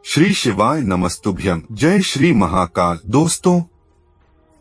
श्री शिवाय नमस्तुभ्यं। जय श्री महाकाल। दोस्तों,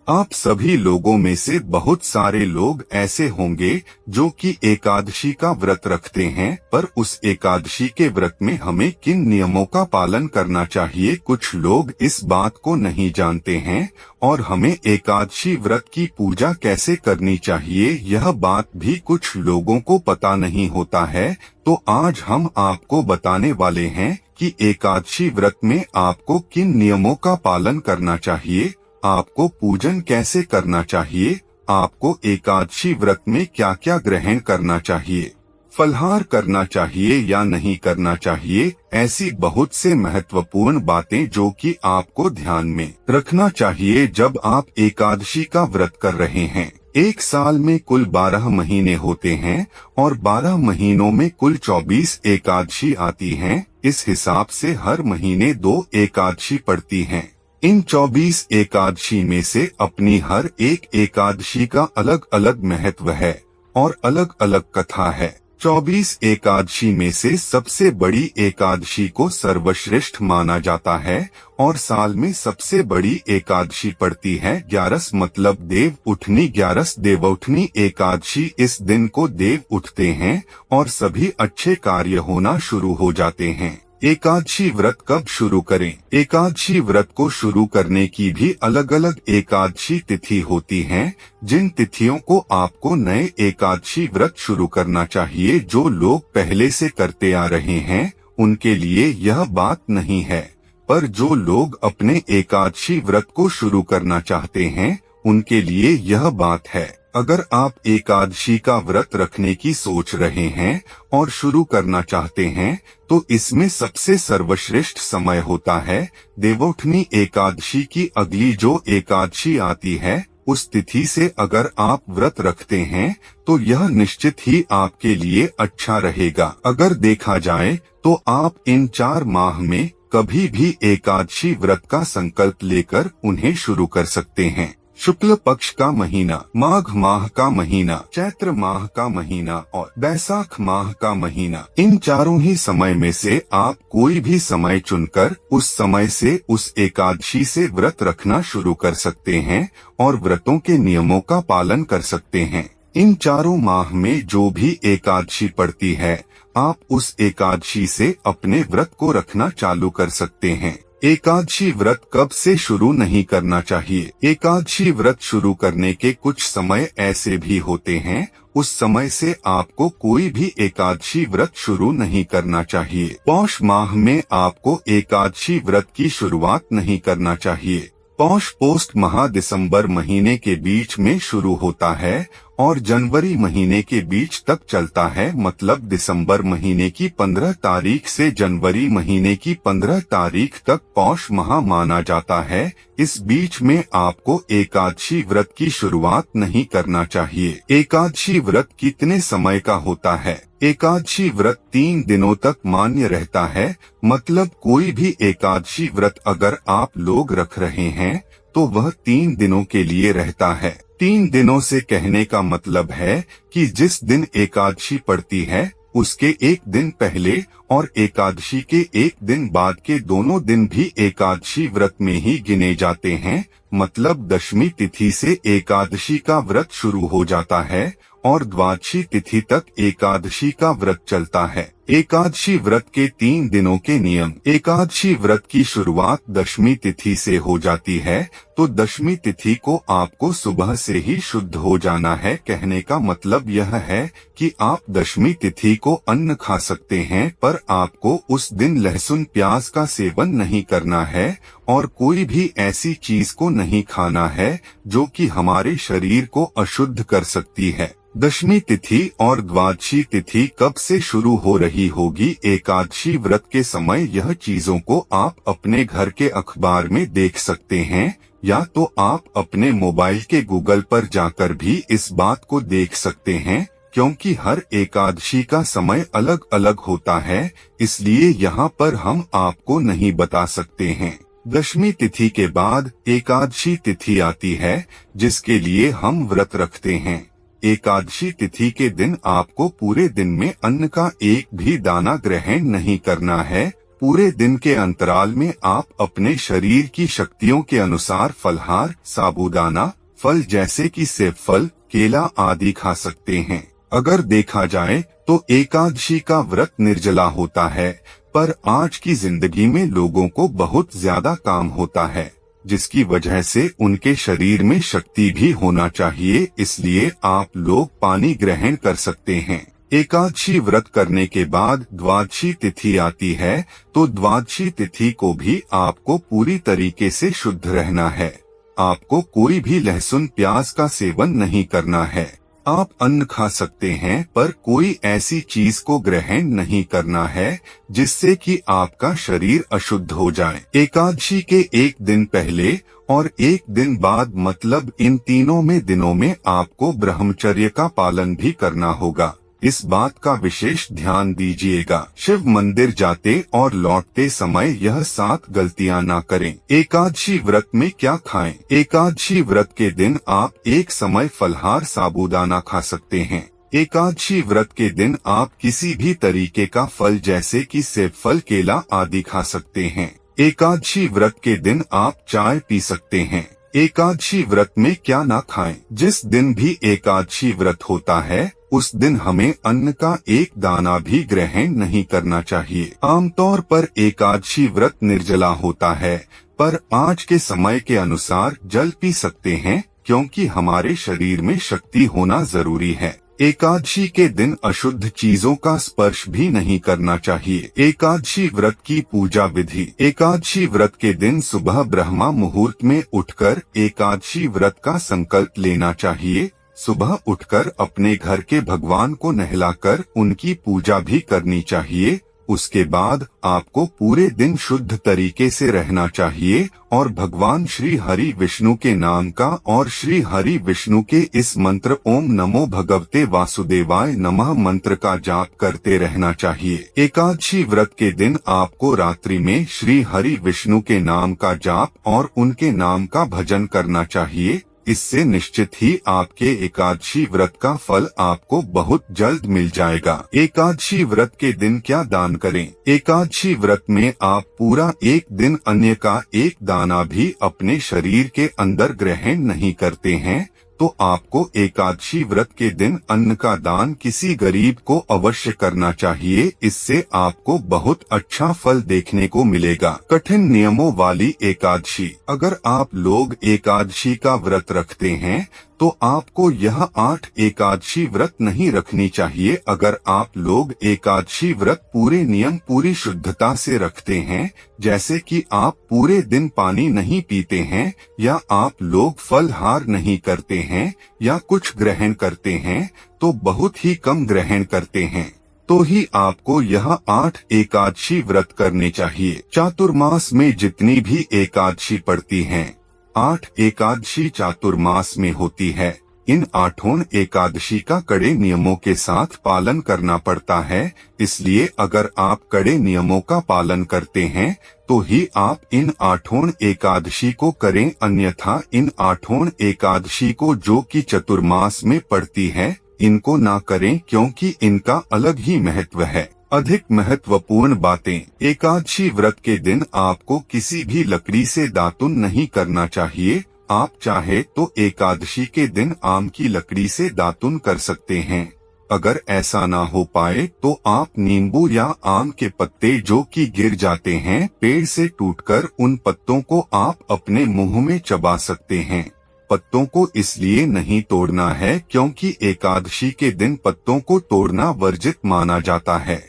आप सभी लोगों में से बहुत सारे लोग ऐसे होंगे जो कि एकादशी का व्रत रखते हैं, पर उस एकादशी के व्रत में हमें किन नियमों का पालन करना चाहिए, कुछ लोग इस बात को नहीं जानते हैं। और हमें एकादशी व्रत की पूजा कैसे करनी चाहिए, यह बात भी कुछ लोगों को पता नहीं होता है। तो आज हम आपको बताने वाले हैं कि एकादशी व्रत में आपको किन नियमों का पालन करना चाहिए, आपको पूजन कैसे करना चाहिए, आपको एकादशी व्रत में क्या क्या ग्रहण करना चाहिए, फलाहार करना चाहिए या नहीं करना चाहिए। ऐसी बहुत से महत्वपूर्ण बातें जो कि आपको ध्यान में रखना चाहिए जब आप एकादशी का व्रत कर रहे हैं। एक साल में कुल 12 महीने होते हैं और 12 महीनों में कुल 24 एकादशी आती हैं। इस हिसाब से हर महीने 2 एकादशी पड़ती हैं। इन 24 एकादशी में से अपनी हर एक एकादशी का अलग अलग महत्व है और अलग अलग कथा है। 24 एकादशी में से सबसे बड़ी एकादशी को सर्वश्रेष्ठ माना जाता है और साल में सबसे बड़ी एकादशी पड़ती है 11 मतलब देव उठनी 11 देवउठनी एकादशी। इस दिन को देव उठते हैं और सभी अच्छे कार्य होना शुरू हो जाते हैं। एकादशी व्रत कब शुरू करें? एकादशी व्रत को शुरू करने की भी अलग अलग एकादशी तिथि होती हैं, जिन तिथियों को आपको नए एकादशी व्रत शुरू करना चाहिए। जो लोग पहले से करते आ रहे हैं उनके लिए यह बात नहीं है, पर जो लोग अपने एकादशी व्रत को शुरू करना चाहते हैं उनके लिए यह बात है। अगर आप एकादशी का व्रत रखने की सोच रहे हैं और शुरू करना चाहते हैं तो इसमें सबसे सर्वश्रेष्ठ समय होता है देवउठनी एकादशी की अगली जो एकादशी आती है। उस तिथि से अगर आप व्रत रखते हैं तो यह निश्चित ही आपके लिए अच्छा रहेगा। अगर देखा जाए तो आप इन 4 माह में कभी भी एकादशी व्रत का संकल्प लेकर उन्हें शुरू कर सकते हैं। शुक्ल पक्ष का महीना, माघ माह का महीना, चैत्र माह का महीना और बैसाख माह का महीना, इन चारों ही समय में से आप कोई भी समय चुनकर उस समय से उस एकादशी से व्रत रखना शुरू कर सकते हैं और व्रतों के नियमों का पालन कर सकते हैं। इन चारों माह में जो भी एकादशी पड़ती है आप उस एकादशी से अपने व्रत को रखना चालू कर सकते हैं। एकादशी व्रत कब से शुरू नहीं करना चाहिए? एकादशी व्रत शुरू करने के कुछ समय ऐसे भी होते हैं उस समय से आपको कोई भी एकादशी व्रत शुरू नहीं करना चाहिए। पौष माह में आपको एकादशी व्रत की शुरुआत नहीं करना चाहिए। पौष पोस्ट माह दिसंबर महीने के बीच में शुरू होता है और जनवरी महीने के बीच तक चलता है, मतलब दिसंबर महीने की 15 तारीख से जनवरी महीने की 15 तारीख तक पौष माह माना जाता है। इस बीच में आपको एकादशी व्रत की शुरुआत नहीं करना चाहिए। एकादशी व्रत कितने समय का होता है? एकादशी व्रत 3 दिनों तक मान्य रहता है, मतलब कोई भी एकादशी व्रत अगर आप लोग रख रहे हैं तो वह 3 दिनों के लिए रहता है। 3 दिनों से कहने का मतलब है कि जिस दिन एकादशी पड़ती है उसके एक दिन पहले और एकादशी के एक दिन बाद के दोनों दिन भी एकादशी व्रत में ही गिने जाते हैं। मतलब दशमी तिथि से एकादशी का व्रत शुरू हो जाता है और द्वादशी तिथि तक एकादशी का व्रत चलता है। एकादशी व्रत के 3 दिनों के नियम। एकादशी व्रत की शुरुआत दशमी तिथि से हो जाती है, तो दशमी तिथि को आपको सुबह से ही शुद्ध हो जाना है। कहने का मतलब यह है कि आप दशमी तिथि को अन्न खा सकते हैं, पर आपको उस दिन लहसुन प्याज का सेवन नहीं करना है और कोई भी ऐसी चीज को नहीं खाना है जो कि हमारे शरीर को अशुद्ध कर सकती है। दशमी तिथि और द्वादशी तिथि कब से शुरू हो रही होगी? एकादशी व्रत के समय यह चीजों को आप अपने घर के अखबार में देख सकते हैं या तो आप अपने मोबाइल के गूगल पर जाकर भी इस बात को देख सकते हैं, क्योंकि हर एकादशी का समय अलग अलग होता है, इसलिए यहाँ पर हम आपको नहीं बता सकते हैं। दशमी तिथि के बाद एकादशी तिथि आती है जिसके लिए हम व्रत रखते हैं। एकादशी तिथि के दिन आपको पूरे दिन में अन्न का एक भी दाना ग्रहण नहीं करना है। पूरे दिन के अंतराल में आप अपने शरीर की शक्तियों के अनुसार फलहार, साबूदाना, फल जैसे कि सेब फल, केला आदि खा सकते हैं। अगर देखा जाए तो एकादशी का व्रत निर्जला होता है, पर आज की जिंदगी में लोगों को बहुत ज्यादा काम होता है, जिसकी वजह से उनके शरीर में शक्ति भी होना चाहिए, इसलिए आप लोग पानी ग्रहण कर सकते हैं। एकादशी व्रत करने के बाद द्वादशी तिथि आती है, तो द्वादशी तिथि को भी आपको पूरी तरीके से शुद्ध रहना है। आपको कोई भी लहसुन प्याज का सेवन नहीं करना है। आप अन्न खा सकते हैं, पर कोई ऐसी चीज को ग्रहण नहीं करना है जिससे कि आपका शरीर अशुद्ध हो जाए। एकादशी के एक दिन पहले और एक दिन बाद, मतलब इन तीनों में दिनों में आपको ब्रह्मचर्य का पालन भी करना होगा। इस बात का विशेष ध्यान दीजिएगा। शिव मंदिर जाते और लौटते समय यह 7 गलतियां ना करें। एकादशी व्रत में क्या खाएं? एकादशी व्रत के दिन आप एक समय फलहार, साबूदाना खा सकते हैं। एकादशी व्रत के दिन आप किसी भी तरीके का फल जैसे कि सेब फल, केला आदि खा सकते हैं। एकादशी व्रत के दिन आप चाय पी सकते हैं। एकादशी व्रत में क्या ना खाएं? जिस दिन भी एकादशी व्रत होता है, उस दिन हमें अन्न का एक दाना भी ग्रहण नहीं करना चाहिए। आमतौर पर एकादशी व्रत निर्जला होता है, पर आज के समय के अनुसार जल पी सकते हैं, क्योंकि हमारे शरीर में शक्ति होना जरूरी है। एकादशी के दिन अशुद्ध चीजों का स्पर्श भी नहीं करना चाहिए। एकादशी व्रत की पूजा विधि। एकादशी व्रत के दिन सुबह ब्रह्मा मुहूर्त में उठकर एकादशी व्रत का संकल्प लेना चाहिए। सुबह उठकर अपने घर के भगवान को नहलाकर उनकी पूजा भी करनी चाहिए। उसके बाद आपको पूरे दिन शुद्ध तरीके से रहना चाहिए और भगवान श्री हरि विष्णु के नाम का और श्री हरि विष्णु के इस मंत्र ओम नमो भगवते वासुदेवाय नमः मंत्र का जाप करते रहना चाहिए। एकादशी व्रत के दिन आपको रात्रि में श्री हरि विष्णु के नाम का जाप और उनके नाम का भजन करना चाहिए। इससे निश्चित ही आपके एकादशी व्रत का फल आपको बहुत जल्द मिल जाएगा। एकादशी व्रत के दिन क्या दान करें? एकादशी व्रत में आप पूरा एक दिन अन्न का एक दाना भी अपने शरीर के अंदर ग्रहण नहीं करते हैं, तो आपको एकादशी व्रत के दिन अन्न का दान किसी गरीब को अवश्य करना चाहिए। इससे आपको बहुत अच्छा फल देखने को मिलेगा। कठिन नियमों वाली एकादशी। अगर आप लोग एकादशी का व्रत रखते हैं, तो आपको यह 8 एकादशी व्रत नहीं रखनी चाहिए। अगर आप लोग एकादशी व्रत पूरे नियम, पूरी शुद्धता से रखते हैं, जैसे कि आप पूरे दिन पानी नहीं पीते हैं, या आप लोग फलहार नहीं करते हैं, या कुछ ग्रहण करते हैं, तो बहुत ही कम ग्रहण करते हैं, तो ही आपको यह 8 एकादशी व्रत करने चाहिए। चातुर्मास में जितनी भी एकादशी पड़ती हैं, 8 एकादशी चातुर्मास में होती है। इन 8 एकादशी का कड़े नियमों के साथ पालन करना पड़ता है। इसलिए अगर आप कड़े नियमों का पालन करते हैं, तो ही आप इन 8 एकादशी को करें, अन्यथा इन 8 एकादशी को जो कि चतुर्मास में पड़ती है, इनको ना करें, क्योंकि इनका अलग ही महत्व है। अधिक महत्वपूर्ण बातें। एकादशी व्रत के दिन आपको किसी भी लकड़ी से दातुन नहीं करना चाहिए। आप चाहे तो एकादशी के दिन आम की लकड़ी से दातुन कर सकते हैं। अगर ऐसा ना हो पाए तो आप नींबू या आम के पत्ते जो कि गिर जाते हैं पेड़ से टूटकर, उन पत्तों को आप अपने मुंह में चबा सकते हैं। पत्तों को इसलिए नहीं तोड़ना है क्योंकि एकादशी के दिन पत्तों को तोड़ना वर्जित माना जाता है।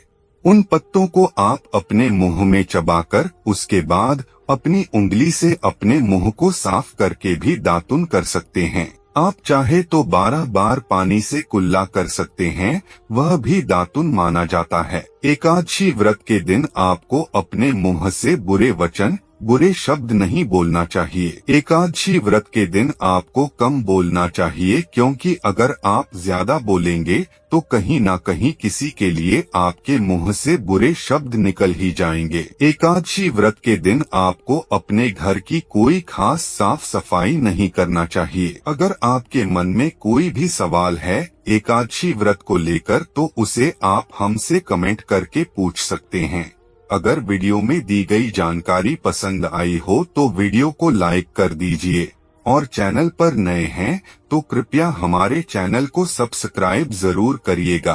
उन पत्तों को आप अपने मुंह में चबाकर उसके बाद अपनी उंगली से अपने मुंह को साफ करके भी दातुन कर सकते हैं। आप चाहे तो 12 बार पानी से कुल्ला कर सकते हैं, वह भी दातुन माना जाता है। एकादशी व्रत के दिन आपको अपने मुंह से बुरे वचन, बुरे शब्द नहीं बोलना चाहिए। एकादशी व्रत के दिन आपको कम बोलना चाहिए, क्योंकि अगर आप ज्यादा बोलेंगे तो कहीं ना कहीं किसी के लिए आपके मुंह से बुरे शब्द निकल ही जाएंगे। एकादशी व्रत के दिन आपको अपने घर की कोई खास साफ सफाई नहीं करना चाहिए। अगर आपके मन में कोई भी सवाल है एकादशी व्रत को लेकर, तो उसे आप हमसे कमेंट करके पूछ सकते हैं। अगर वीडियो में दी गई जानकारी पसंद आई हो तो वीडियो को लाइक कर दीजिए और चैनल पर नए हैं तो कृपया हमारे चैनल को सब्सक्राइब जरूर करिएगा।